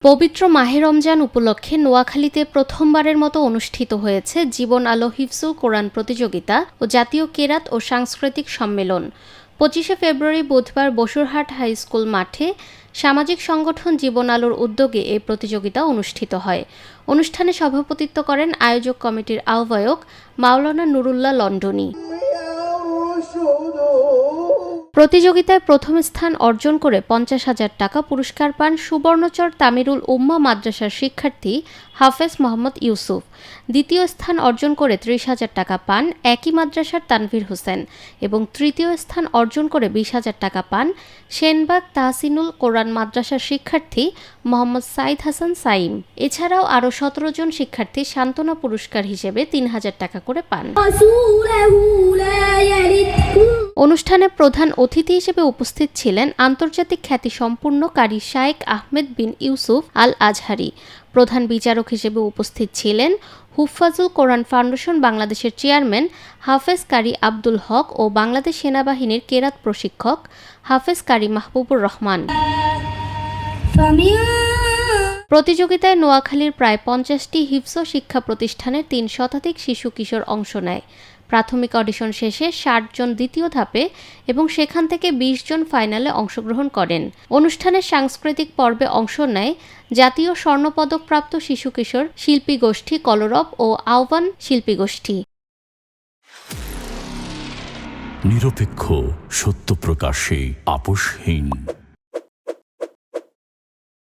পবিত্র মাহে রমজান উপলক্ষে নোয়াখালীতে প্রথমবারের মতো অনুষ্ঠিত হয়েছে জীবন আলো হিফজুল কোরআন প্রতিযোগিতা ও জাতীয় কেরাত ও সাংস্কৃতিক সম্মেলন। 25শে ফেব্রুয়ারি বুধবার বসুরহাট হাই স্কুল মাঠে সামাজিক সংগঠন জীবন আলোর উদ্যোগে এই প্রতিযোগিতা অনুষ্ঠিত হয়। অনুষ্ঠানে সভাপতিত্ব করেন আয়োজক কমিটির আহ্বায়ক মাওলানা নুরুল্লাহ লন্ডনী। প্রতিযোগিতায় প্রথম স্থান অর্জন করে 50,000 টাকা পুরস্কার পান সুবর্ণচর তামিরুল উম্মাহ মাদ্রাসার শিক্ষার্থী হাফেজ মোহাম্মদ ইউসুফ। দ্বিতীয় স্থান অর্জন করে 30,000 টাকা পান একই মাদ্রাসার তানভীর হোসেন এবং তৃতীয় স্থান অর্জন করে 20,000 টাকা পান সেনবাগ তাহসিনুল কোরআন মাদ্রাসার শিক্ষার্থী মোহাম্মদ সাইদ হাসান সাইম। এছাড়াও আরও 17 জন শিক্ষার্থী সান্ত্বনা পুরস্কার হিসেবে 3,000 টাকা করে পান। অনুষ্ঠানে প্রধান অতিথি হিসেবে উপস্থিত ছিলেন আন্তর্জাতিক খ্যাতিসম্পন্ন কারি শায়েখ আহমেদ বিন ইউসুফ আল আজহারি। প্রধান বিচারক হিসেবে উপস্থিত ছিলেন হুফাজুল কোরআন ফাউন্ডেশন বাংলাদেশের চেয়ারম্যান হাফেজ কারি আব্দুল হক ও বাংলাদেশ সেনাবাহিনীর কেরাত প্রশিক্ষক হাফেজ কারি মাহবুবুর রহমান। প্রতিযোগিতায় নোয়াখালীর প্রায় 50টি হিফজ শিক্ষা প্রতিষ্ঠানের 3 শতাধিক শিশু কিশোর অংশ নেয়। প্রাথমিক অডিশন শেষে 60 জন দ্বিতীয় ধাপে এবং সেখান থেকে 20 জন ফাইনালে অংশগ্রহণ করেন। অনুষ্ঠানের সাংস্কৃতিক পর্বে অংশ নেয় জাতীয় স্বর্ণপদকপ্রাপ্ত শিশু কিশোর শিল্পী গোষ্ঠী কলরব ও আহ্বান শিল্পী গোষ্ঠী। নিরপেক্ষ, সত্য প্রকাশে আপোষহীন।